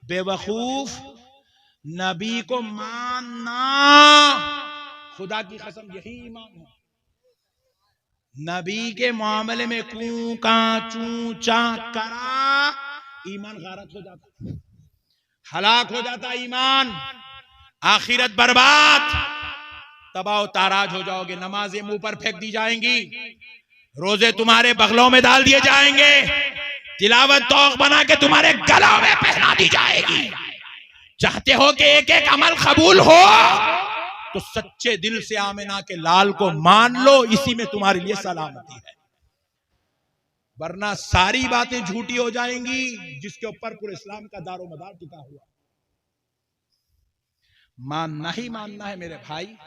बेवकूफ, नबी को मानना खुदा की कसम यही ईमान है। नबी के मामले में कू का चू चा करा ईमान गारत हो जाता, हलाक हो जाता ईमान, आखिरत बर्बाद, तबाह ताराज हो जाओगे। नमाजें मुंह पर फेंक दी जाएंगी, रोजे तुम्हारे बगलों में डाल दिए जाएंगे, तिलावत तौक बना के तुम्हारे गलों में पहना दी जाएगी। चाहते हो कि एक एक अमल कबूल हो तो सच्चे दिल से आमिना के लाल को मान लो, इसी में तुम्हारे लिए सलामती है। वरना सारी बातें झूठी हो जाएंगी जिसके ऊपर पूरे इस्लाम का दारो मदार टिका हुआ। मानना ही मानना है मेरे भाई,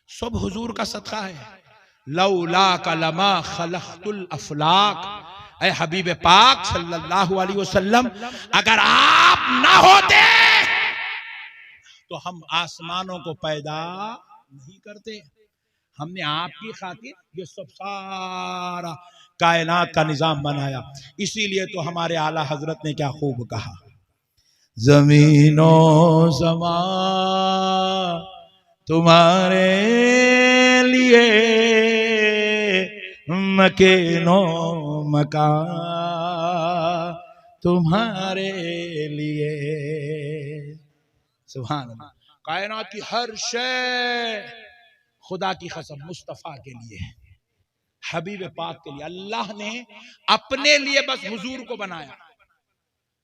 सब हुजूर का सदका है। लौला कलमा खलक़तुल अफलाक, ऐ हबीब पाक सल्लल्लाहु अलैहि वसल्लम, अगर आप ना होते तो हम आसमानों को पैदा नहीं करते। हमने आपकी खातिर ये सब सारा कायनात का निजाम बनाया। इसीलिए तो हमारे आला हजरत ने क्या खूब कहा, जमीनो समा तुम्हारे लिए, मकेनो मका तुम्हारे लिए। सुभान अल्लाह। कायनात की हर शय खुदा की कसम मुस्तफा के लिए है, हबीब पाक के लिए। अल्लाह ने अपने लिए बस हुजूर को बनाया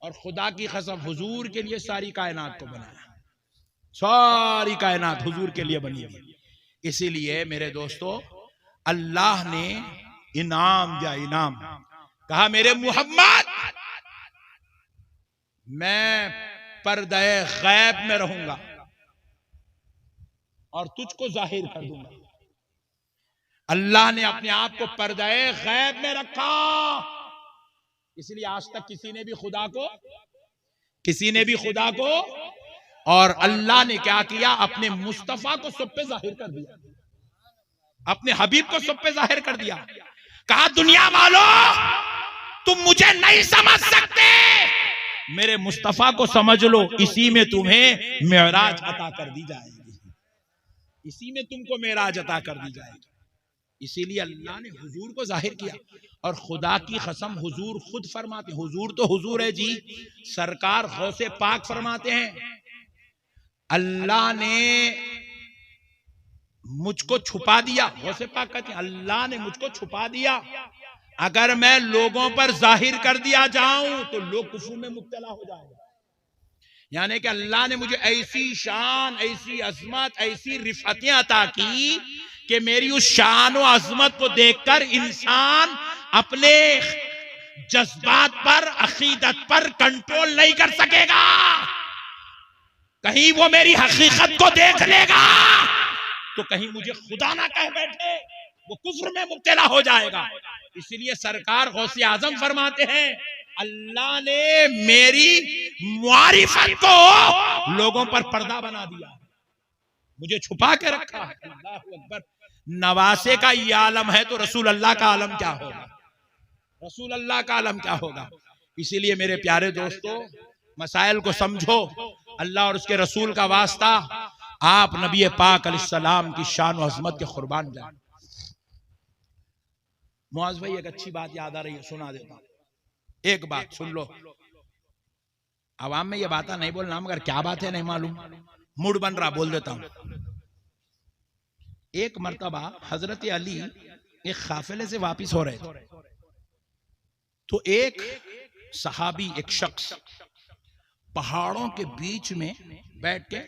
और खुदा की कसम हुजूर के लिए सारी कायनात को बनाया। सारी कायनात हुजूर के लिए बनी हुई। इसीलिए मेरे दोस्तों, अल्लाह ने इनाम दिया, इनाम। कहा मेरे मोहम्मद, मैं पर्दे गैब में रहूंगा और तुझको जाहिर कर दूंगा। अल्लाह ने अपने आप को पर्दे गैब में रखा। इसलिए आज तक किसी ने भी खुदा को और अल्लाह ने क्या किया, अपने मुस्तफा को सब पे जाहिर कर दिया, अपने हबीब को सब पे जाहिर कर दिया। कहा दुनिया वालों, तुम मुझे नहीं समझ सकते, मेरे मुस्तफा को समझ लो, इसी में तुम्हें मेराज अता कर दी जाएगी, इसी में तुमको मेराज अता कर दी जाएगी। इसीलिए अल्लाह ने हुजूर को जाहिर किया। और खुदा की कसम हुजूर खुद फरमाते, हुजूर तो हुजूर है जी, सरकार गौसे पाक फरमाते हैं, अल्लाह ने मुझको छुपा दिया। गौसे पाक कहते हैं अल्लाह ने मुझको छुपा दिया, अगर मैं लोगों पर जाहिर कर दिया जाऊं तो लोग कुफर में मुब्तला हो जाएंगे। यानी कि अल्लाह ने मुझे ऐसी शान, ऐसी अजमत, ऐसी रिफतें अता की कि मेरी उस शान और अजमत को देखकर इंसान अपने जज्बात पर, अकीदत पर कंट्रोल नहीं कर सकेगा। कहीं वो मेरी हकीकत को देख लेगा तो कहीं मुझे खुदा ना कह बैठे, वो कुफ्र में मुब्तला हो जाएगा। इसलिए सरकार गौसे आजम फरमाते हैं, अल्लाह ने मेरी मारिफत को लोगों पर पर्दा बना दिया, मुझे छुपा के रखा है। अल्लाहु अकबर। नवासे का ये आलम है तो रसूल अल्लाह का आलम क्या होगा, रसूल अल्लाह का आलम क्या होगा। इसीलिए मेरे प्यारे दोस्तों, मसाइल को समझो, अल्लाह और उसके रसूल का वास्ता, आप नबी पाक अलैहिस्सलाम की शान और अज़मत के कुर्बान जाए। मुआज़ भाई, एक अच्छी बात याद आ रही है, सुना देता हूं। एक बात सुन लो, आवाम में ये बात नहीं बोलना, मगर क्या बात है नहीं मालूम, मूड बन रहा, बोल देता हूं। एक मर्तबा हजरत अली एक काफिले से वापिस हो रहे थे, तो एक सहाबी, एक शख्स पहाड़ों के बीच में बैठ के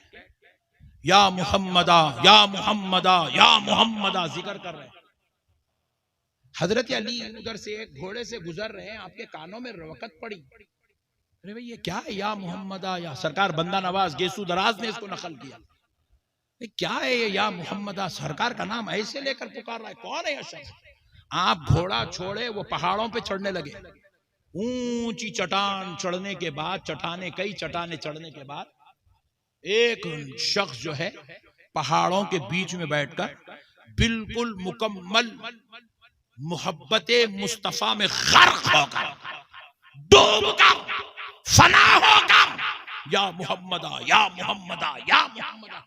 या मुहम्मदा या मुहम्मदा या मुहम्मदा जिक्र कर रहे हैं। हजरत अली उधर से एक घोड़े से गुजर रहे हैं, आपके कानों में रवकत पड़ी, अरे भाई ये क्या है, या मोहम्मदा, या सरकार बंदा नवाज गेसू दराज ने इसको नकल किया, क्या है ये या मोहम्मदा, सरकार का नाम ऐसे लेकर पुकार रहा है, कौन है यह शख्स। आप घोड़ा छोड़े, वो पहाड़ों पे चढ़ने लगे। ऊंची चट्टान चढ़ने के बाद, कई चट्टाने चढ़ने के बाद, एक शख्स जो है पहाड़ों के बीच में बैठकर बिल्कुल मुकम्मल मोहब्बते मुस्तफा में गर्क होकर, डूबकर, फना होकर या मोहम्मदा या मोहम्मदा या मोहम्मदा।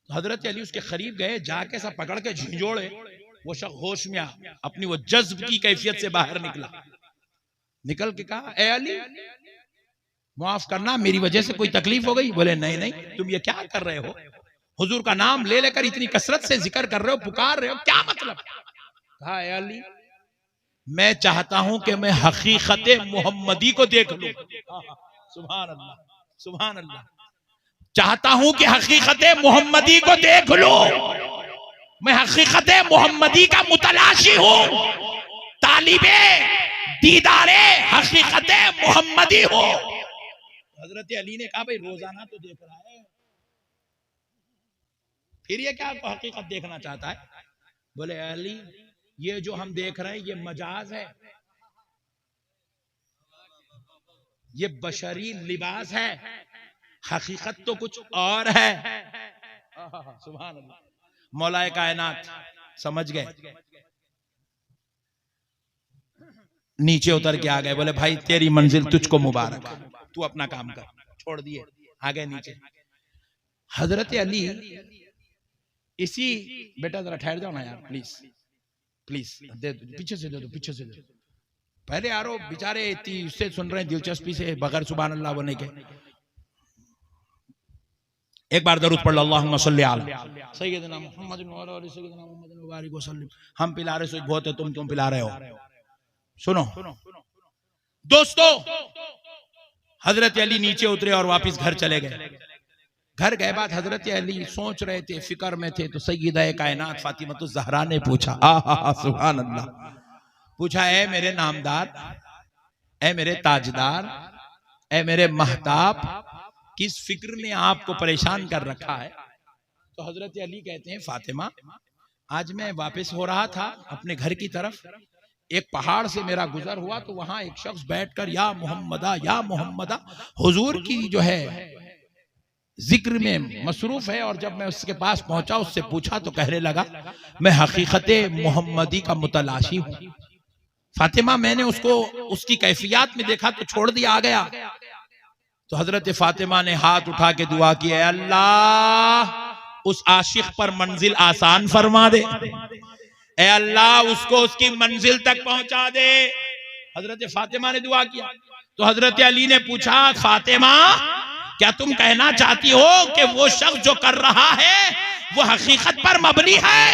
हजरत अली उसके करीब गए, जाके सब पकड़ के झिंझोड़े। वो शख्स होश में अपनी वो जज्ब की कैफियत से बाहर निकला। निकल के कहा, ए अली माफ करना, मेरी वजह से कोई तकलीफ हो गई? बोले नहीं नहीं, तुम ये क्या कर रहे हो? हुजूर का नाम ले लेकर इतनी कसरत से जिक्र कर रहे हो, पुकार रहे हो, क्या मतलब? कहा, ए अली मैं चाहता हूं कि मैं हकीकत मोहम्मदी को देख लूं। सुभान अल्लाह, सुभान अल्लाह। चाहता हूं कि हकीकत मोहम्मदी को देख लो। मैं हकीकत मोहम्मदी का मुतलाशी हूं, तालिबे दीदारे हकीकत मोहम्मदी हो। हजरत अली ने कहा, भाई रोजाना तो देख रहा है, फिर ये क्या हकीकत देखना चाहता है? बोले अली ये जो हम देख रहे हैं ये मजाज है, ये बशरी लिबास है, हकीकत तो कुछ और है। सुभान अल्लाह। मौलाए कायनात समझ गए, नीचे उतर के आ गए। बोले भाई तेरी मंजिल तुझको मुबारक, तू अपना काम कर। छोड़ दिए, आ गए नीचे। हजरत अली इसी, बेटा जरा ठहर जाओ ना यार, प्लीज प्लीज, दे दो, पीछे से दे दो, पीछे से दे दो। पहले यारो बेचारे इतनी उससे सुन रहे हैं दिलचस्पी से, बगैर सुभान अल्लाह बोलने के। एक बार दरूद पढ़ लो, अल्लाहुम्मा सल्ली अला सय्यिदना मुहम्मद व अला सय्यिदना मुहम्मद व बारिक वसल्लम। हम पिला रहे सो बहुत है, तुम क्यों पिला रहे हो? सुनो दोस्तों, हजरत अली नीचे उतरे और वापस घर चले गए। घर गए बाद हजरत अली सोच रहे थे, फिक्र में थे, तो सय्यदा कायनात फातिमा ज़हरा ने पूछा, सुभान अल्लाह, पूछा, ए मेरे नामदार, ए मेरे ताजदार, ए मेरे महताब, किस फिक्र ने आपको परेशान कर रखा है? तो हजरत अली कहते हैं, फातिमा आज मैं वापस हो रहा था अपने घर की तरफ, एक पहाड़ से मेरा गुजर हुआ, तो वहां एक शख्स बैठकर या मोहम्मदा हुजूर की जो है जिक्र में मसरूफ है। और जब मैं उसके पास पहुंचा, उससे पूछा तो कहने लगा मैं हकीकत मोहम्मदी का मुतलाशी हूं। फातिमा मैंने उसको उसकी कैफियत में देखा तो छोड़ दिया, आ गया। तो हजरत फातिमा ने हाथ उठा के दुआ की, अल्लाह उस आशिक पर मंजिल आसान फरमा दे, ए अल्लाह उसको उसकी मंजिल तक पहुंचा दे। हजरत फातिमा ने दुआ किया। तो हजरत अली ने पूछा, फातिमा क्या तुम कहना चाहती हो कि वो शख्स जो कर रहा है वो हकीकत पर मबनी है?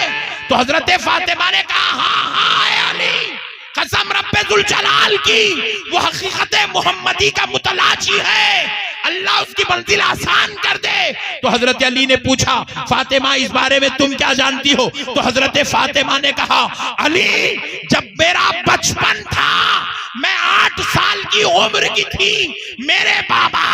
तो हजरत फातिमा ने कहा, हाँ अली, कसम रब्बे जुल जलाल की, वो हकीकत मोहम्मदी का मुतलाशी है, अल्लाह उसकी मंजिल आसान कर दे। तो हजरत अली ने पूछा, फातिमा इस बारे में तुम क्या जानती हो? तो हजरत फातिमा ने कहा, अली जब मेरा बचपन था, मैं 8 साल की उम्र की थी, मेरे बाबा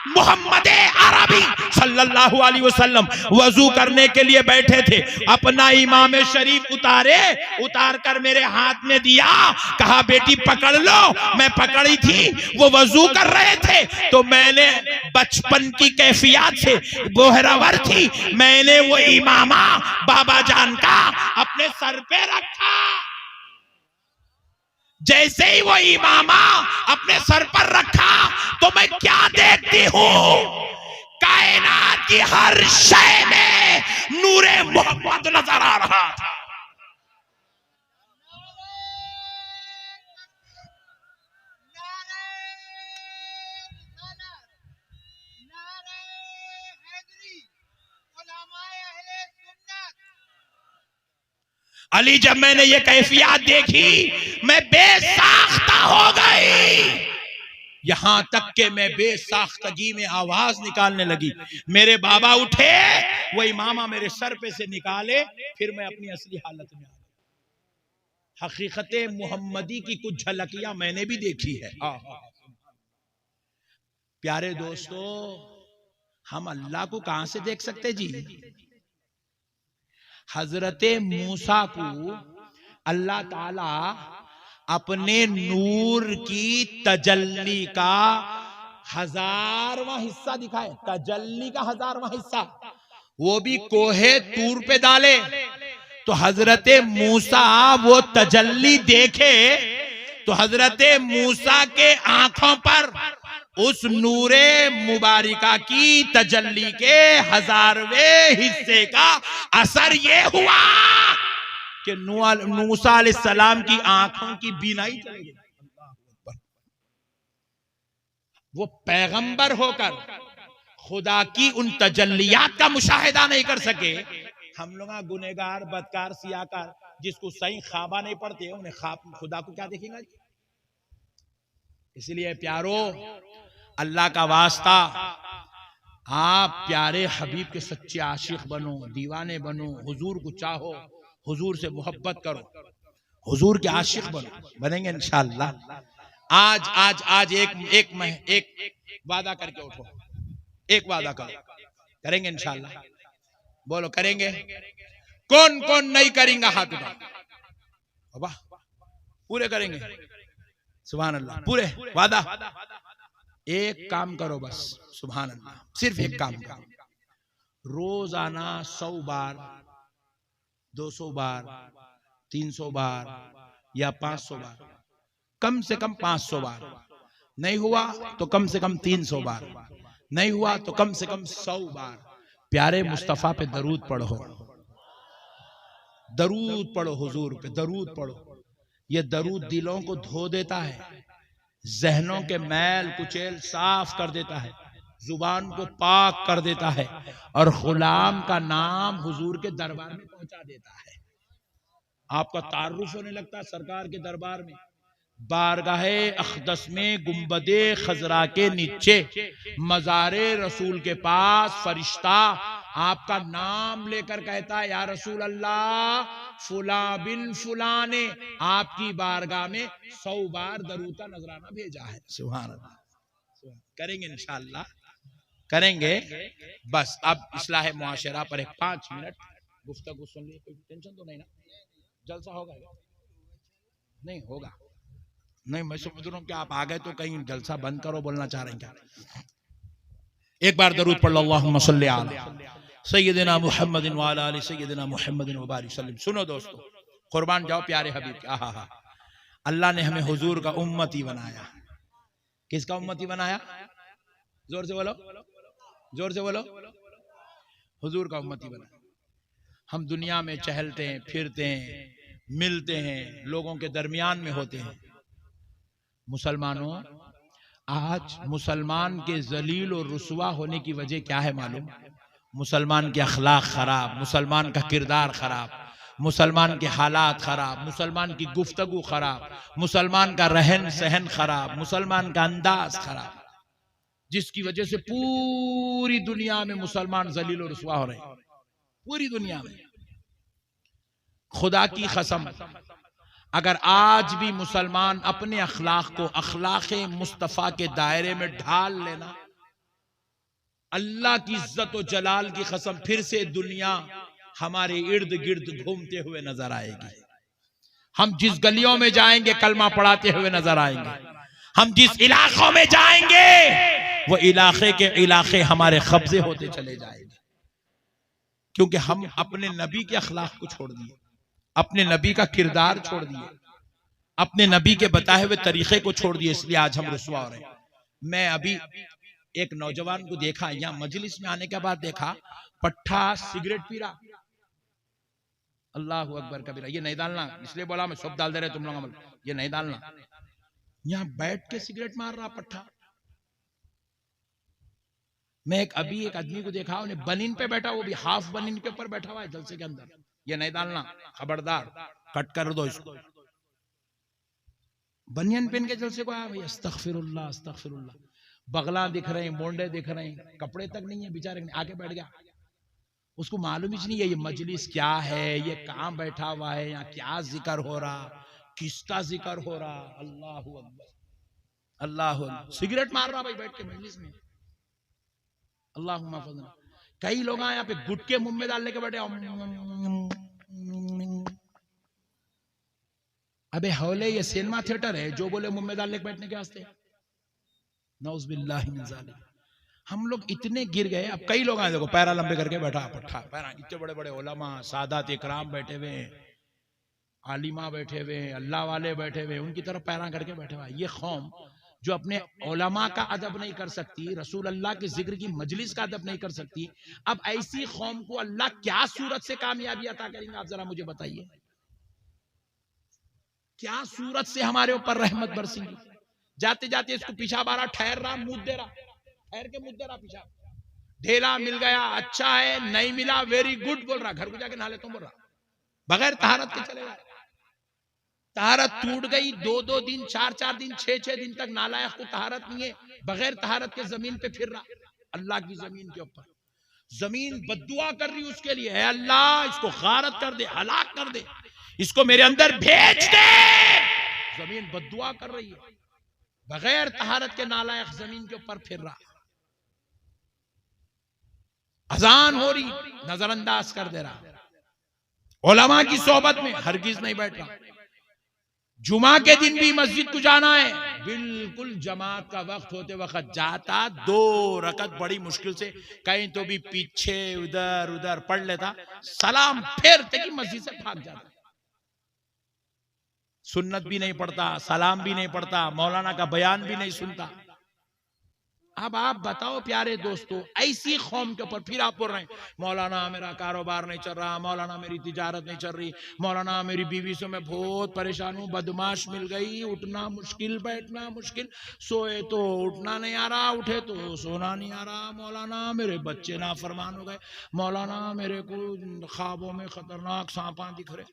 मोहम्मद अरबी सल्लल्लाहु अलैहि वसल्लम वजू करने के लिए बैठे थे, अपना इमाम शरीफ उतार कर मेरे हाथ में दिया, कहा बेटी पकड़ लो। मैं पकड़ी थी, वो वजू कर रहे थे, तो मैंने बचपन की कैफियत से गोहरावर थी, मैंने वो इमामा बाबा जान का अपने सर पे रखा। जैसे ही वो इमामा अपने सर पर रखा तो मैं क्या देखती हूँ, कायनात की हर शय में नूरे मोहम्मद नजर आ रहा था। अली जब मैंने ये कैफियत देखी, मैं बेसाख्ता हो गई, यहां तक कि मैं बेसाख्तगी में आवाज निकालने लगी। मेरे बाबा उठे, वो इमामा मेरे सर पे से निकाले, फिर मैं अपनी असली हालत में आ गई। हकीकत मोहम्मदी की कुछ झलकियां मैंने भी देखी है। प्यारे दोस्तों, हम अल्लाह को कहां से देख सकते जी? हजरत मूसा को अल्लाह ताला अपने नूर की तजल्ली का 1000वां हिस्सा दिखाए, तजल्ली का 1000वां हिस्सा, वो भी कोहे तूर पे डाले। तो हजरत मूसा वो तजल्ली देखे तो हजरत मूसा के आंखों पर उस नूरे मुबारिका की तजल्ली के 1000वें हिस्से का असर ये हुआ कि मूसा अलैहिस्सलाम की आंखों की बीनाई चली गई। वो पैगंबर होकर खुदा की उन तजल्लियात का मुशाहिदा नहीं कर सके। हम लोग गुनेगार, बदकार, सियाकार, जिसको सही ख्वाबा नहीं पड़ते, उन्हें ख्वाब खुदा को क्या देखेगा। इसलिए प्यारो, अल्लाह का वास्ता, आप प्यारे हबीब के सच्चे आशिक बनो, दीवाने बनो, हुजूर को चाहो, हुजूर से मोहब्बत करो, हुजूर के आशिक बनो, बनेंगे इंशाअल्लाह। आज आज आज एक वादा करके उठो, एक वादा करो, करेंगे इंशाअल्लाह। बोलो करेंगे? कौन कौन नहीं करेंगे? हाथ उठाओ। वाह, पूरे करेंगे? सुभान अल्लाह, पूरे वादा। एक काम करो बस, सुभान अल्लाह, सिर्फ एक काम करो। रोजाना 100 बार, 200 बार, 300 बार या 500 बार, कम से कम 500 बार, नहीं हुआ तो कम से कम 300 बार, नहीं हुआ तो कम से कम 100 बार प्यारे मुस्तफा पे दरूद पढ़ो। दरूद पढ़ो, हुजूर पे दरूद पढ़ो। ये दरूद दिलों को धो देता है, जहनों के मैल कुचेल साफ कर देता है, जुबान को पाक कर देता है और गुलाम का नाम हुजूर के दरबार में पहुंचा देता है। आपका तारुफ होने लगता है सरकार के दरबार में। बारगाहे अक़दस में गुंबदे खजरा के नीचे मज़ारे रसूल के पास फरिश्ता आपका नाम लेकर कहता है, या रसूल अल्लाह, फुला बिन फुला ने आपकी बारगाह में 100 बार दरूद का नजराना भेजा है। सुभान अल्लाह। करेंगे इंशाअल्लाह, करेंगे। बस अब इस्लाह मुआशरा पर 5 मिनट गुफ्तगू सुन ली। कोई टेंशन तो नहीं ना? जलसा होगा? नहीं होगा? नहीं, मैं समझ रहा हूँ कि आप आ गए तो कहीं जलसा बंद करो, बोलना चाह रहे हैं क्या? एक बार दरूद पढ़ लो, अल्लाहुम्मा सल्ली अला सय्यिदिना मुहम्मदिन व अला आलि सय्यिदिना मुहम्मदिन व बारिक सल्लम। सुनो दोस्तों, कुर्बान जाओ प्यारे हबीब के। आहा, अल्लाह ने हमें हुजूर का उम्मती बनाया। किसका उम्मती बनाया? जोर से बोलो, जोर से बोलो। हुजूर का उम्मती बनाया। हम दुनिया में चहलते हैं, फिरते हैं, मिलते हैं, लोगों के दरमियान में होते हैं। मुसलमानों, आज मुसलमान के जलील और रुसवा होने की वजह क्या है मालूम? मुसलमान के अखलाक खराब, मुसलमान का किरदार खराब, मुसलमान के हालात खराब, मुसलमान की गुफ्तगू खराब, मुसलमान का रहन सहन खराब, मुसलमान का अंदाज खराब, जिसकी वजह से पूरी दुनिया में मुसलमान जलील और रुसवा हो रहे हैं। पूरी दुनिया में। खुदा की कसम, अगर आज भी मुसलमान अपने अखलाक को अखलाक मुस्तफ़ा के दायरे में ढाल लेना, अल्लाह की इज्जत और जलाल की कसम, फिर से दुनिया हमारे इर्द गिर्द घूमते हुए नजर आएगी। हम जिस गलियों में जाएंगे कलमा पढ़ाते हुए नजर आएंगे। हम जिस इलाकों में जाएंगे वो इलाके के इलाके हमारे कब्जे होते चले जाएंगे, क्योंकि हम अपने नबी के अखलाक को छोड़ दिए, अपने नबी का किरदार छोड़ दिए, अपने नबी के बताए हुए तरीके को छोड़ दिए। इसलिए आज हम रुसवा हो रहे हैं। मैं अभी एक नौजवान को देखा, यहाँ मजलिस में आने के बाद देखा, पट्ठा सिगरेट पी रहा। अल्लाह अकबर कबीरा। ये नहीं डालना, इसलिए बोला मैं, सब डाल दे रहे तुम लोग, ये नहीं डालना। यहाँ बैठ के सिगरेट मार रहा पट्ठा। मैं एक आदमी को देखा, उन्हें बनीन पे बैठा, वो भी हाफ बनीन के ऊपर बैठा हुआ है जलसे के अंदर। ये नहीं डालना, खबरदार, कट कर दो इसको। बनियान पहन के जलसे को आया भाई, अस्तगफिरुल्लाह अस्तगफिरुल्लाह। बगला दिख रहे हैं, मोंडे दिख रहे हैं, कपड़े तक नहीं है बेचारे, आके बैठ गया। उसको मालूम ही नहीं है ये मजलिस क्या है, ये कहाँ बैठा हुआ है, यहाँ क्या जिक्र हो रहा, किसका जिक्र हो रहा। अल्लाह अकबर, अल्लाह अकबर। सिगरेट मार रहा भाई बैठ के मजलिस में। अल्लाहुम्मा फज़ना। कई लोग यहाँ पे गुटके मुंह में डालने के बैठे। अबे हौले, ये सिनेमा थिएटर है जो बोले मुंह में डालने के बैठने के वास्ते? नौज़ुबिल्लाहि मिन ज़ालिक। हम लोग इतने गिर गए। अब कई लोग आए, देखो पैरा लंबे करके बैठा पट्ठा, पैरा, इतने बड़े बड़े उलमा, सादात इकराम बैठे हुए, आलिमा बैठे हुए, अल्लाह वाले बैठे हुए, उनकी तरफ पैरा करके बैठे हुआ। ये कौम जो अपने उलमा का अदब नहीं कर सकती, रसूल अल्लाह के जिक्र की मजलिस का अदब नहीं कर सकती, अब ऐसी कौम को अल्लाह क्या सूरत से कामयाबी अता करेंगे? आप जरा मुझे बताइए, क्या सूरत से हमारे ऊपर रहमत बरसेगी? जाते जाते इसको पीछा बारा, ठहर रहा, मुद्द दे रहा, ठहर के मुद्द दे रहा, पीछा ढेला मिल गया अच्छा है, नहीं मिला वेरी गुड बोल रहा, घर को जाके नहा ले तुम बोल रहा, बगैर तहारत के चले गए। तहारत टूट गई, 2-2 दिन 4-4 दिन 6-6 दिन तक नालायक को तहारत नहीं है, बगैर तहारत के जमीन पे फिर रहा, अल्लाह की जमीन के ऊपर। जमीन बद्दुआ कर रही उसके लिए, है अल्लाह इसको गारत कर दे, हलाक कर दे, इसको मेरे अंदर भेज दे। जमीन बद्दुआ कर रही है, बगैर तहारत के नालायक जमीन के ऊपर फिर रहा। अजान हो रही, नजरअंदाज कर दे रहा, उलमा की सोबत में हरगिज नहीं बैठ रहा। जुमा के दिन भी मस्जिद को जाना है, बिल्कुल जमात का वक्त होते वक्त जाता, 2 रकत बड़ी मुश्किल से कहीं तो भी पीछे उधर उधर पढ़ लेता, सलाम फेरते कि मस्जिद से भाग जाता। सुन्नत भी नहीं पढ़ता, सलाम भी नहीं पढ़ता, मौलाना का बयान भी नहीं सुनता। अब आप बताओ प्यारे दोस्तों, ऐसी कौम के ऊपर फिर आप बोल रहे हैं मौलाना मेरा कारोबार नहीं चल रहा, मौलाना मेरी तिजारत नहीं चल रही, मौलाना मेरी बीवी से मैं बहुत परेशान हूँ, बदमाश मिल गई, उठना मुश्किल बैठना मुश्किल, सोए तो उठना नहीं आ रहा, उठे तो सोना नहीं आ रहा, मौलाना मेरे बच्चे नाफरमान हो गए, मौलाना मेरे को ख्वाबों में खतरनाक सांपा दिख रहे।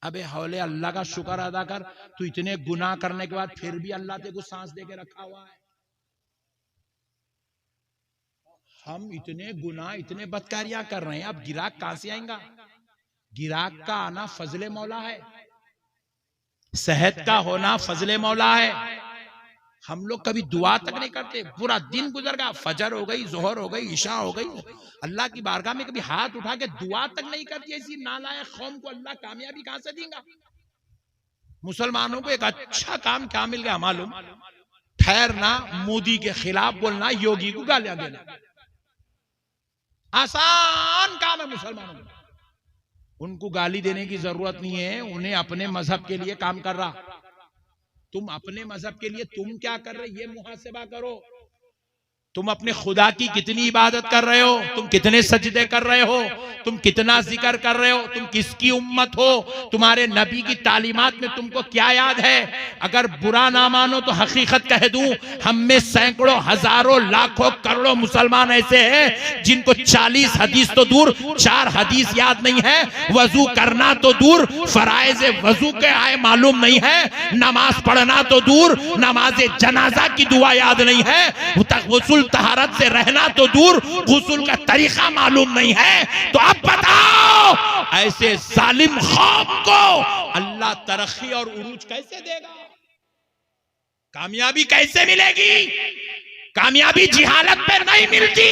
अबे हौले अल्लाह का शुक्र अदा कर, तू इतने गुनाह करने के बाद फिर भी अल्लाह तेरे को सांस दे के रखा हुआ है। हम इतने गुनाह इतने बदकारियां कर रहे हैं, अब गिराक कहां से आएगा? गिराक का आना फजले मौला है, सेहत का होना फजले मौला है। हम लोग कभी दुआ तक नहीं करते, पूरा दिन गुजर गया, फजर हो गई, जोहर हो गई, इशा हो गई, अल्लाह की बारगाह में कभी हाथ उठा के दुआ तक नहीं करती। ऐसी नालायक कौम को अल्लाह कामयाबी कहां से देगा? मुसलमानों को एक अच्छा काम क्या मिल गया मालूम? ठहरना, मोदी के खिलाफ बोलना, योगी को गालियां देना, आसान काम है मुसलमानों को। उनको गाली देने की जरूरत नहीं है, उन्हें अपने मजहब के लिए काम कर रहा। तुम अपने मजहब के लिए तुम क्या कर रहे, ये मुहासिबा करो। तुम अपने खुदा की कितनी इबादत कर रहे हो, तुम कितने सजदे कर रहे हो, तुम कितना जिक्र कर रहे हो, तुम किसकी उम्मत हो, तुम्हारे नबी की तालीमात में तुमको क्या याद है? अगर बुरा ना मानो तो हकीकत कह दूं, हम में सैकड़ों हजारों लाखों करोड़ों मुसलमान ऐसे हैं जिनको 40 हदीस तो दूर 4 हदीस याद नहीं है, वजू करना तो दूर फराइज वजू के आए मालूम नहीं है, नमाज पढ़ना तो दूर नमाज जनाजा की दुआ याद नहीं है, गुस्ल तहारत से रहना तो दूर गुस्ल का तरीका मालूम नहीं है। तो अब बताओ ऐसे जालिम कौम को अल्लाह तरक्की और उरूज कैसे देगा? कामयाबी कैसे मिलेगी? कामयाबी जिहालत पे नहीं मिलती,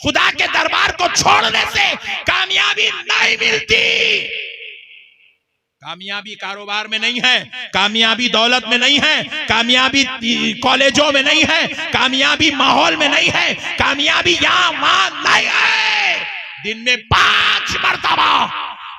खुदा के दरबार को छोड़ने से कामयाबी नहीं मिलती। कामयाबी कारोबार में नहीं है, कामयाबी दौलत में नहीं है, कामयाबी कॉलेजों में नहीं है, कामयाबी माहौल में नहीं है, कामयाबी यहाँ वहां नहीं है। दिन में 5 मरतबा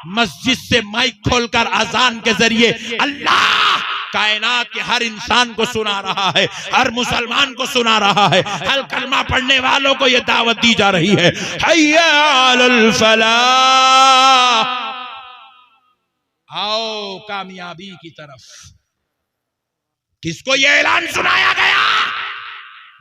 मस्जिद से माइक खोलकर अजान के जरिए अल्लाह कायनात के हर इंसान को सुना रहा है, हर मुसलमान को सुना रहा है, हर कलमा पढ़ने वालों को यह दावत दी जा रही है, हय्या अलल फलाह, आओ कामयाबी की तरफ। किसको यह ऐलान सुनाया गया?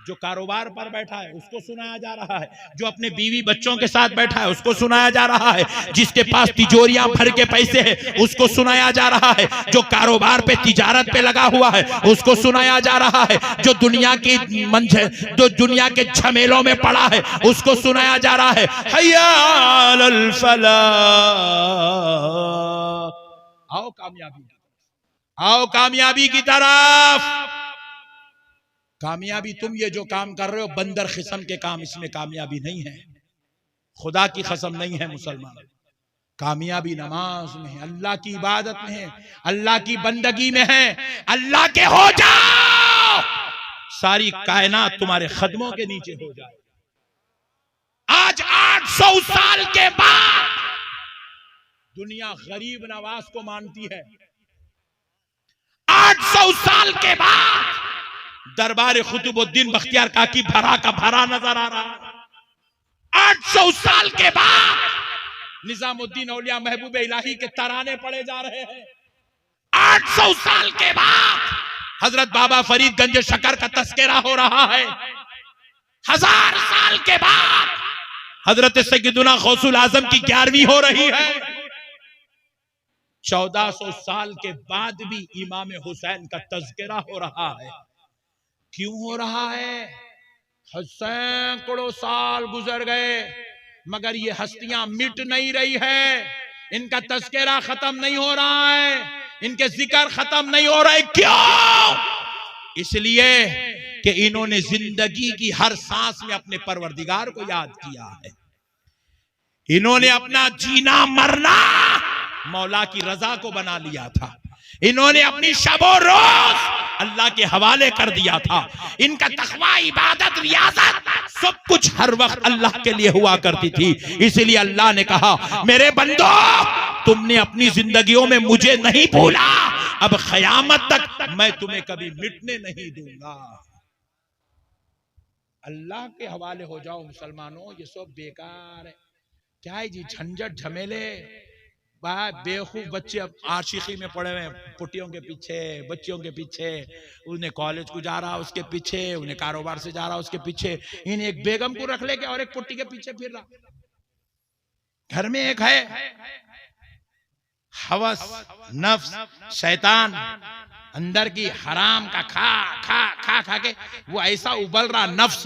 जो कारोबार पर बैठा है उसको सुनाया जा रहा है, जो अपने बीवी बच्चों के साथ बैठा है उसको सुनाया जा रहा है, जिसके पास तिजोरियां भर के पैसे हैं उसको सुनाया जा रहा है, जो कारोबार पे तिजारत पे लगा हुआ है उसको सुनाया जा रहा है, जो दुनिया के झमेलों में पड़ा है उसको सुनाया जा रहा है, हय्या अलल फलाह, आओ कामयाबी, आओ कामयाबी की तरफ। कामयाबी तुम ये जो काम कर रहे हो बंदर किस्म के काम, इसमें कामयाबी नहीं है, खुदा की कसम नहीं है मुसलमान। कामयाबी नमाज में है, अल्लाह की इबादत में है, अल्लाह की बंदगी में है। अल्लाह के हो जाओ, सारी कायनात तुम्हारे कदमों के नीचे हो जाए। आज 800 साल के बाद दुनिया गरीब नवाज को मानती है। 800 साल के बाद दरबार कुतुबुद्दीन बख्तियार काकी भरा का भरा नजर आ रहा है। 800 साल के बाद निजामुद्दीन औलिया महबूब इलाही के तराने पड़े जा रहे हैं। 800 साल के बाद हजरत बाबा फरीदगंज शकर का तस्करा हो रहा है। 1000 साल के बाद हजरत सैयदुना गौसुल आजम की 11वीं हो रही है। 1400 साल के बाद भी इमाम हुसैन का तस्करा हो रहा है। क्यों हो रहा है? सैकड़ों साल गुजर गए मगर ये हस्तियां मिट नहीं रही है, इनका तस्करा खत्म नहीं हो रहा है, इनके जिक्र खत्म नहीं हो रहे। क्यों? इसलिए कि इन्होंने जिंदगी की हर सांस में अपने परवरदिगार को याद किया है। इन्होंने अपना जीना मरना मौला की रजा को बना लिया था। इन्होंने अपनी शबो रोज अल्लाह के हवाले कर दिया था। इनका तकवा, इबादत, रियाजत सब कुछ हर वक्त अल्लाह के लिए हुआ करती थी। इसलिए अल्लाह ने कहा, मेरे बंदो तुमने अपनी जिंदगियों में मुझे नहीं भूला, अब क़यामत तक मैं तुम्हें कभी मिटने नहीं दूंगा। अल्लाह के हवाले हो जाओ मुसलमानों, ये सब बेकार है। क्या है जी, झंझट झमेले, बेवकूफ बच्चे अब आशिकी में पड़े हुए, पुटियों के पीछे, बच्चियों के पीछे, उन्हें कॉलेज को जा रहा उसके पीछे, उन्हें कारोबार से जा रहा उसके पीछे, इन्हें एक बेगम को रख लेके और एक पुट्टी के पीछे फिर रहा। घर में एक है हवस, नफ्स, शैतान, अंदर की हराम का खा खा खा खा के वो ऐसा उबल रहा नफ्स,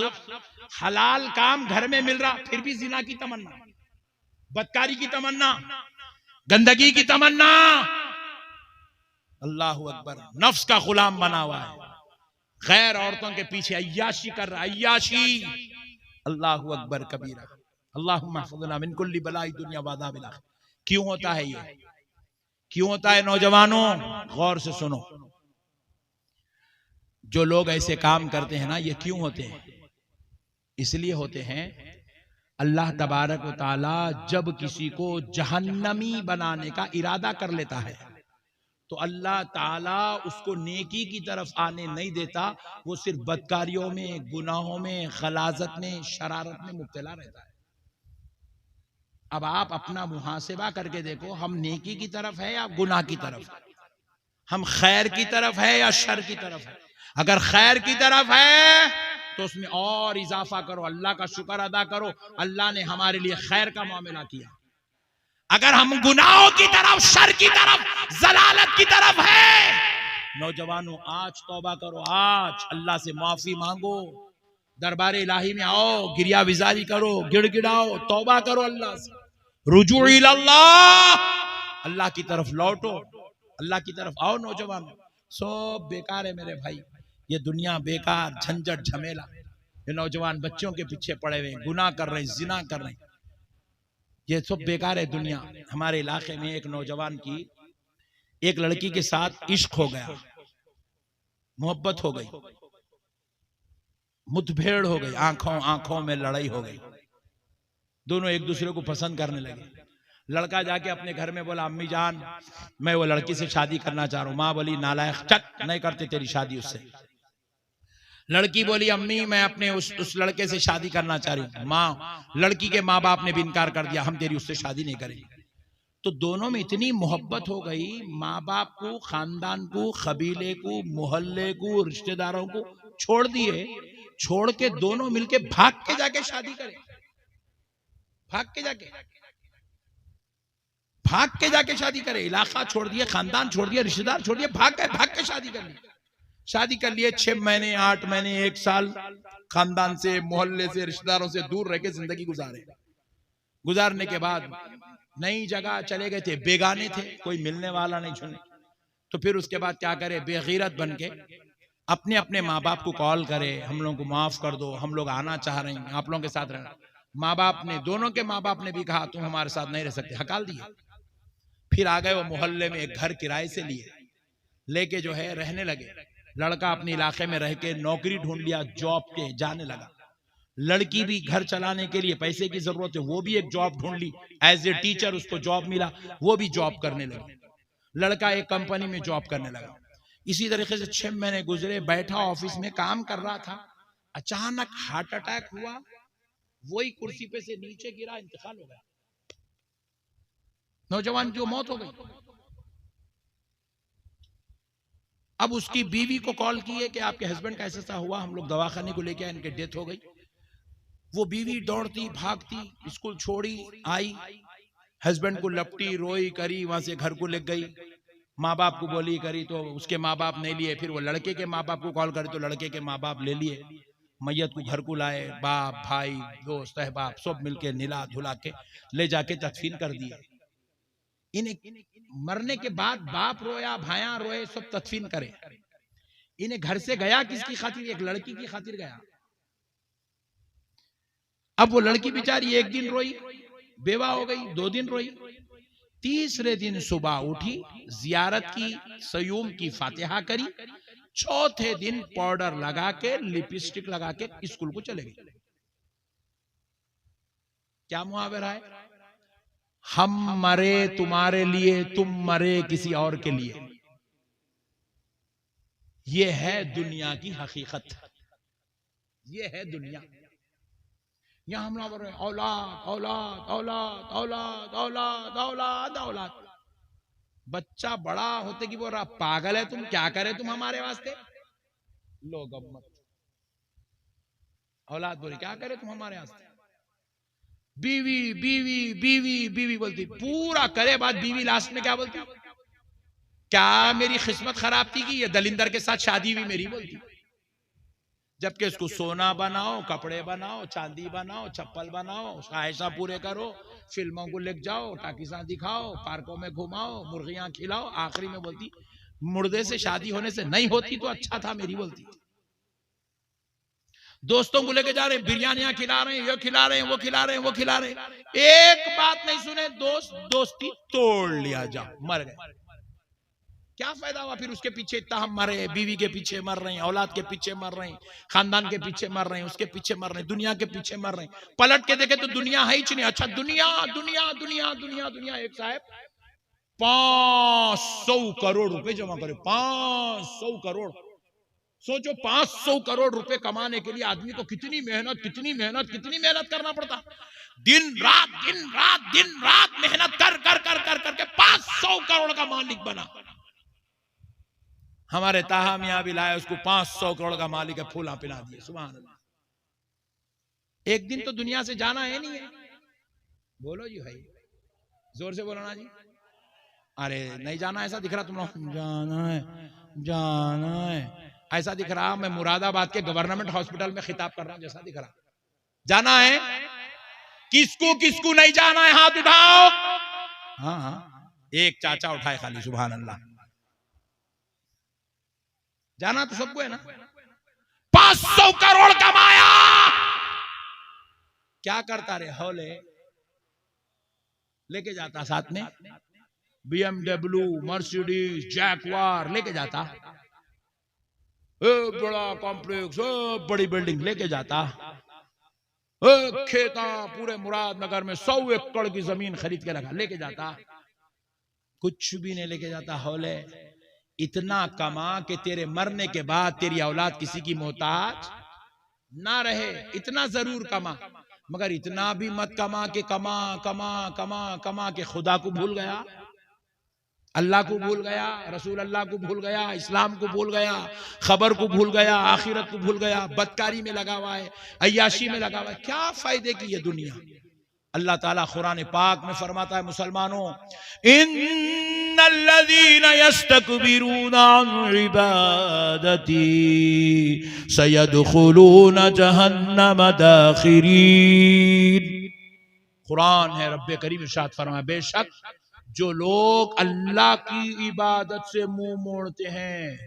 हलाल काम घर में मिल रहा फिर भी जिना की तमन्ना, बदकारी की तमन्ना, गंदगी की तमन्ना। अल्लाह अकबर, नफ्स का गुलाम बना हुआ है, गैर औरतों के पीछे अय्याशी कर रहा, अय्याशी। अल्लाह अकबर कबीरा। अल्लाहुम्मा हफ़िज़ना मिन कुल्ली बलाई दुनिया व अज़ाबिल आखिरह। क्यों होता है ये? क्यों होता है? नौजवानों गौर से सुनो, जो लोग ऐसे काम करते हैं ना, ये क्यों होते हैं? इसलिए होते हैं, अल्लाह तबारक व ताला जब किसी को जहन्नमी बनाने का इरादा कर लेता है तो अल्लाह ताला उसको नेकी की तरफ आने नहीं देता, वो सिर्फ बदकारियों में, गुनाहों में, गलाजत में, शरारत में मुब्तला रहता है। अब आप अपना मुहासिबा करके देखो, हम नेकी की तरफ है या गुनाह की तरफ? हम खैर की तरफ है या शर की तरफ है? अगर खैर की तरफ है तो उसमें और इजाफा करो, अल्लाह का शुक्र अदा करो, अल्लाह ने हमारे लिए खैर का मामला किया। अगर हम गुनाहों की तरफ, शर की तरफ, जलालत की तरफ है, नौजवानों आज तौबा करो, आज अल्लाह से माफी मांगो, दरबार इलाही में आओ, गिरिया विजारी करो, गिड़गिड़ाओ, तौबा करो, अल्लाह से रुजू इल्लल्लाह, अल्लाह की तरफ लौटो, अल्लाह की तरफ आओ। नौजवान सब बेकार है मेरे भाई, ये दुनिया बेकार, झंझट झमेला। ये नौजवान बच्चों के पीछे पड़े हुए, गुनाह कर रहे हैं, जिना कर रहे हैं, ये सब बेकार है दुनिया। हमारे इलाके में एक नौजवान की एक लड़की के साथ इश्क हो गया, मोहब्बत हो गई, मुठभेड़ हो गई, आंखों आंखों में लड़ाई हो गई, दोनों एक दूसरे को पसंद करने लगे। लड़का जाके अपने घर में बोला, अम्मी जान मैं वो लड़की से शादी करना चाह रहा हूँ। माँ बोली, नालायक, चक, नहीं करते तेरी शादी उससे। लड़की बोली, अम्मी मैं अपने उस लड़के से शादी करना चाह रही हूँ। माँ, लड़की के माँ बाप ने भी इनकार कर दिया, हम तेरी उससे शादी नहीं करेंगे। तो दोनों में इतनी मोहब्बत हो गई, माँ बाप को, खानदान को, कबीले को, मोहल्ले को, रिश्तेदारों को छोड़ दिए, छोड़ के दोनों मिलके भाग के जाके शादी करें, भाग के जाके शादी करे, इलाका छोड़ दिए, खानदान छोड़ दिया, रिश्तेदार छोड़ दिए, भाग के शादी कर ली। शादी कर लिए, 6 महीने, 8 महीने, 1 साल खानदान से, मोहल्ले से, रिश्तेदारों से दूर रह के जिंदगी गुजारने के बाद नई जगह चले गए थे, बेगाने थे, कोई मिलने वाला नहीं सुने। तो फिर उसके बाद क्या करे, बेगैरत बन के अपने अपने माँ बाप को कॉल करे, हम लोगों को माफ कर दो, हम लोग आना चाह रहे हैं, आप लोगों के साथ रहना। माँ बाप ने, दोनों के माँ बाप ने भी कहा तुम हमारे साथ नहीं रह सकते, हकाल दिया। फिर आ गए वो मोहल्ले में, एक घर किराए से लिए, लेके जो है रहने लगे। लड़का अपने इलाके में रह के नौकरी ढूंढ लिया, जॉब के जाने लगा। लड़की भी घर चलाने के लिए पैसे की जरूरत है, वो भी एक जॉब ढूंढ ली, एज ए टीचर उसको जॉब मिला, वो भी जॉब करने लगी। लड़का एक कंपनी में जॉब करने लगा। इसी तरीके से 6 महीने गुजरे, बैठा ऑफिस में काम कर रहा था, अचानक हार्ट अटैक हुआ, वही कुर्सी पे से नीचे गिरा, इंतकाल हो गया। नौजवान की मौत हो गई। अब उसकी बीवी को कॉल की है कि आपके हस्बैंड का ऐसा हुआ, हम लोग दवाखाने को लेके आए, इनकी डेथ हो गई। वो बीवी दौड़ती भागती, स्कूल छोड़ी, आई, हस्बैंड को लपटी, रोई, करी, वहां से घर को ले गई, माँ बाप को बोली, करी, तो उसके माँ बाप नहीं लिए। फिर वो लड़के के माँ बाप को कॉल करे तो लड़के के माँ बाप ले लिए, मैयत को घर को लाए, बाप भाई दोस्त अहबाब सब मिलके नीला धुला के ले जाके तदफीन कर दिए। इन्हें मरने के बाद बाप रोया, भाया रोए, सब तदफीन करे। इन्हें घर से गया किसकी खातिर? एक लड़की की खातिर गया। अब वो लड़की बेचारी एक दिन रोई, बेवा हो गई, 2 दिन रोई, तीसरे दिन सुबह उठी, जियारत की, सयूम की फातिहा करी, चौथे दिन पाउडर लगा के, लिपस्टिक लगा के स्कूल को चले गई। क्या मुहावरा है? हम मरे तुम्हारे लिए, तुम मरे किसी और के लिए। ये है दुनिया की हकीकत, ये है दुनिया। यहां हम लोग औलाद औलाद औलाद औलाद औलाद औलाद औलाद। बच्चा बड़ा होते कि बोल रहा पागल है तुम, क्या करे तुम हमारे वास्ते। लोग अब मत, औलाद बोले क्या करे तुम हमारे वास्ते। बीवी बीवी बीवी बीवी बोलती, पूरा करे बाद बीवी लास्ट में क्या बोलती? क्या मेरी किस्मत खराब थी कि ये दलिंदर के साथ शादी हुई मेरी, बोलती। जबकि उसको सोना बनाओ, कपड़े बनाओ, चांदी बनाओ, चप्पल बनाओ, ख्वाहिशा पूरे करो, फिल्मों को ले जाओ, टाकिसा दिखाओ, पार्कों में घुमाओ, मुर्गियां खिलाओ, आखिरी में बोलती मुर्दे से शादी होने से नहीं होती तो अच्छा था मेरी, बोलती। दोस्तों को लेके जा रहे, बिरयानियां खिला रहे हैं, ये खिला रहे हैं, वो खिला रहे हैं, वो खिला रहे हैं, एक बात नहीं सुने, दोस्ती तोड़ लिया, जाओ मर गए। क्या फायदा हुआ फिर उसके पीछे इतना हम मर रहे हैं, बीवी के पीछे मर रहे हैं, औलाद के पीछे मर रहे हैं, खानदान के पीछे मर रहे हैं, उसके पीछे मर रहे हैं, दुनिया के पीछे मर रहे हैं। पलट के देखे तो दुनिया है ही नहीं। अच्छा दुनिया दुनिया दुनिया दुनिया दुनिया। एक साहब 500 करोड़ रुपए जमा करे, 500 करोड़। सोचो 500 करोड़ रुपए कमाने के लिए आदमी को कितनी मेहनत कितनी मेहनत कितनी मेहनत करना पड़ता। दिन रात दिन रात दिन रात मेहनत कर कर कर कर करके 500 करोड़ का मालिक बना। हमारे ताहा मियां भी लाए उसको 500 करोड़ का मालिक है, फूला पिला दिए। सुभान अल्लाह। एक दिन तो दुनिया से जाना है नहीं है। बोलो जी भाई, जोर से बोलो ना जी। अरे नहीं जाना ऐसा दिख रहा तुम लोग? जाना है, जाना है ऐसा दिख रहा। मैं मुरादाबाद के गवर्नमेंट हॉस्पिटल में खिताब कर रहा हूं जैसा दिख रहा। जाना है? किसको किसको नहीं जाना है हाथ उठाओ। हाँ हाँ, एक चाचा उठाए खाली। सुभान अल्लाह। जाना तो सबको है ना। 500 करोड़ कमाया, क्या करता रे? हौले लेके जाता, साथ में BMW, मर्सिडीज, जैगवार लेके जाता, बड़ा कॉम्प्लेक्स, बड़ी बिल्डिंग लेके जाता, खेता पूरे मुरादनगर में 100 एकड़ की जमीन खरीद के रखा, लेके जाता। कुछ भी नहीं लेके जाता। हौले इतना कमा कि तेरे मरने के बाद तेरी औलाद किसी की मोहताज ना रहे, इतना जरूर कमा। मगर इतना भी मत कमा कि कमा कमा कमा कमा के खुदा को भूल गया, अल्लाह को भूल गया, रसूल अल्लाह को भूल गया, इस्लाम को भूल गया, खबर को भूल गया, आखिरत को भूल गया, बदकारी में लगा हुआ है, अय्याशी में लगा हुआ है। क्या फायदे की ये दुनिया। अल्लाह ताला कुरान पाक में फरमाता है, मुसलमानों, इन्नल्लज़ीना यस्तकबिरूना अन इबादती सयदखुलूना जहन्नम दाखिरीन। कुरान है, रब्बे करीम इरशाद फरमाया, बेशक जो लोग अल्लाह की इबादत से मुंह मोड़ते हैं,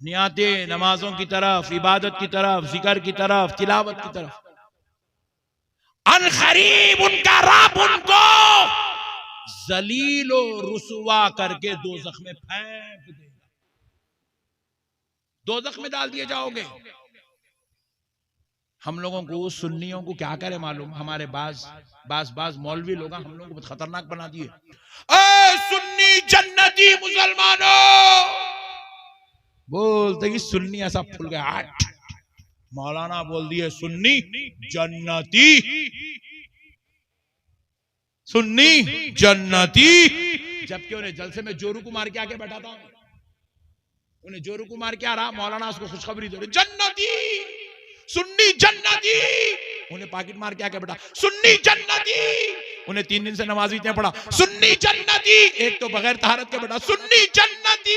नियाते नमाजों की तरफ, इबादत की तरफ, जिक्र की तरफ, तिलावत की तरफ, अनकरीब उनका रब उनको जलील और रुसवा करके दोज़ख में फेंक देगा। दोज़ख में डाल दिए जाओगे। हम लोगों को, सुन्नियों को क्या करे मालूम? हमारे बाज मौलवी लोग हम लोगों को बहुत खतरनाक बना दिए। सुन्नी जन्नती मुसलमानों, बोलते कि सुन्नी ऐसा फुल गया। हट, मौलाना बोल दिए सुन्नी जन्नती, सुन्नी जन्नती। जबकि उन्हें जलसे में जोरू को मार के आके बैठा था, उन्हें जोरू को मार के आ रहा, मौलाना उसको खुशखबरी दे रहे जन्नती, सुन्नी जन्नती। उन्हें पाकिट मार के आके बैठा सुन्नी जन्नती। उन्हें 3 दिन से नमाज भी पढ़ा सुन्नी जन्नती। एक तो बगैर तहारत के बैठा सुन्नी जन्नती।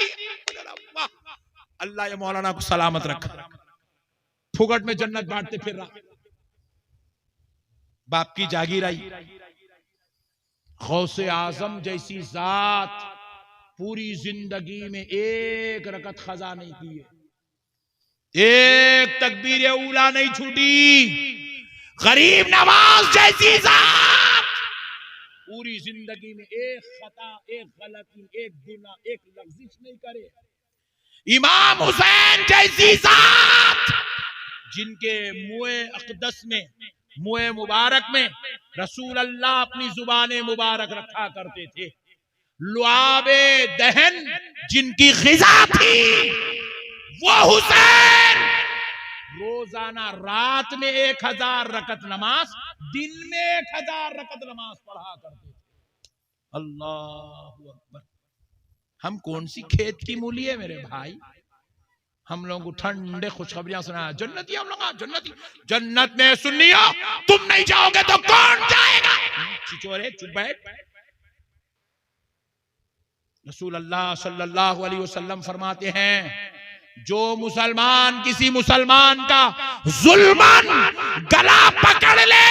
अल्लाह ये मौलाना को सलामत रखा, फुगट में जन्नत बांटते फिर रहा। बाप की जागीर आई, गौसे आजम जैसी जात पूरी जिंदगी में एक रकत खजा नहीं की है, एक तकबीर ऊला नहीं छूटी। गरीब नवाज जैसी जात पूरी जिंदगी में एक खता, एक गलती, एक गुनाह, एक लफ्जिश नहीं करे। इमाम हुसैन जैसी जात जिनके मुए अक़दस में, मुए मुबारक में रसूल अल्लाह अपनी जुबान मुबारक रखा करते थे। लुआबे दहन जिनकी ग़िज़ा थी वो हुसैन रोजाना रात में 1000 रकत नमाज, दिन में 1000 रकत नमाज पढ़ा करते थे। अल्लाहु अकबर। हम कौन सी खेत की मूली है मेरे भाई? हम लोगों को ठंडे खुशखबरियां सुना, जन्नती हम लोग, जन्नती, जन्नत में सुन्नियो तुम नहीं जाओगे तो कौन जाएगा? चिचोरे चुप बैठ। रसूल अल्लाह सल्लल्लाहु अलैहि वसल्लम फरमाते हैं जो मुसलमान किसी मुसलमान का जुल्मन गला पकड़ ले,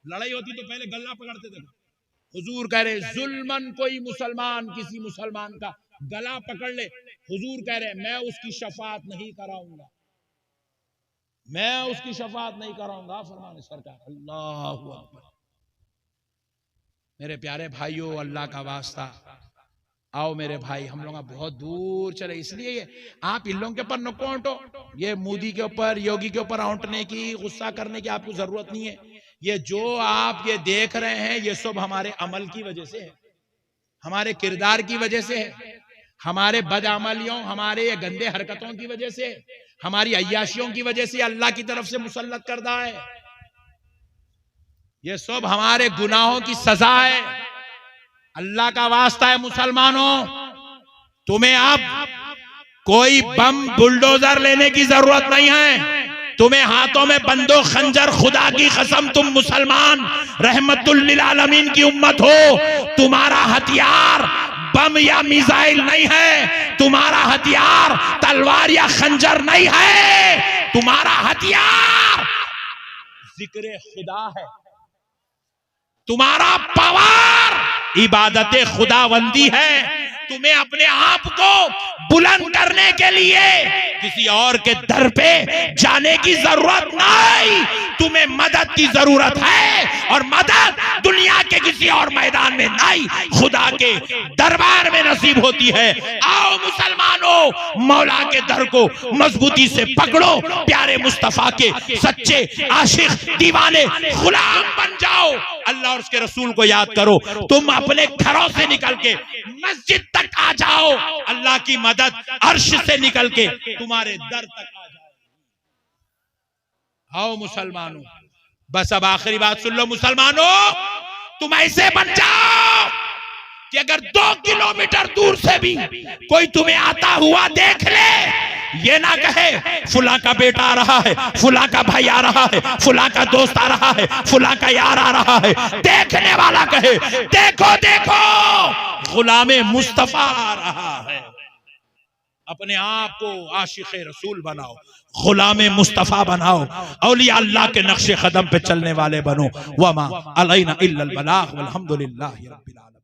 लड़ाई होती तो पहले गला पकड़ते थे, हुजूर कह रहे जुल्मन कोई मुसलमान किसी मुसलमान का गला पकड़ ले, हुजूर कह रहे मैं उसकी शफाअत नहीं कराऊंगा, मैं उसकी शफाअत नहीं कराऊंगा। फरमाने सरकार। अल्लाहु अकबर। मेरे प्यारे भाइयों, अल्लाह का वास्ता आओ मेरे भाई, हम लोग बहुत दूर चले, इसलिए आप इन लोगों के ऊपर न औंटो। ये मोदी के ऊपर, योगी के ऊपर औंटने की, गुस्सा करने की आपको जरूरत नहीं है। ये जो आप ये देख रहे हैं ये सब हमारे अमल की वजह से है, हमारे किरदार की वजह से है, हमारे बदअमलियों, हमारे ये गंदे हरकतों की वजह से, हमारी अय्याशियों की वजह से अल्लाह की तरफ से मुसल्लत करदा है। ये सब हमारे गुनाहों की सजा है। अल्लाह का वास्ता है मुसलमानों, तुम्हें अब कोई बम बुलडोजर लेने की जरूरत नहीं है। तुम्हें हाथों में बंदूक खंजर, खुदा की कसम तुम मुसलमान रहमतुल लिल आलमीन की उम्मत हो। तुम्हारा हथियार बम या मिसाइल नहीं है, तुम्हारा हथियार तलवार या खंजर नहीं है, तुम्हारा हथियार जिक्र खुदा है। तुम्हारा पावर इबादत खुदावंदी है। तुम्हें अपने आप को बुलंद करने के लिए किसी और के दर पे जाने की जरूरत नहीं, तुम्हें मदद की जरूरत है, और मदद दुनिया के किसी और मैदान में नहीं, खुदा के दरबार में नसीब होती है। आओ मुसलमानों, मौला के दर को मजबूती से पकड़ो, प्यारे मुस्तफा के सच्चे आशिक दीवाने गुलाम बन जाओ, अल्लाह और उसके रसूल को याद करो। तुम अपने घरों से निकल के मस्जिद तक आ जाओ, अल्लाह की मदद अर्श से निकल के तुम्हारे दर तक आ जाए। आओ मुसलमानों, बस अब आखिरी बात सुन लो मुसलमानों, तुम ऐसे बन जाओ कि अगर 2 किलोमीटर दूर से भी कोई तुम्हें आता हुआ देख ले, ये ना कहे फुला का बेटा आ रहा है, फुला का भाई आ रहा है, फुला का दोस्त आ रहा है, फुला का यार आ रहा है, देखने वाला कहे देखो देखो गुलामे मुस्तफा आ रहा है। अपने आप को आशिक़ रसूल बनाओ, गुलामे मुस्तफा बनाओ, औलिया अल्लाह के नक्शे कदम पे चलने वाले बनो। वमा अलैना इल्लल बलाग वल्हम्दुलिल्लाहि रब्बिल आलमीन।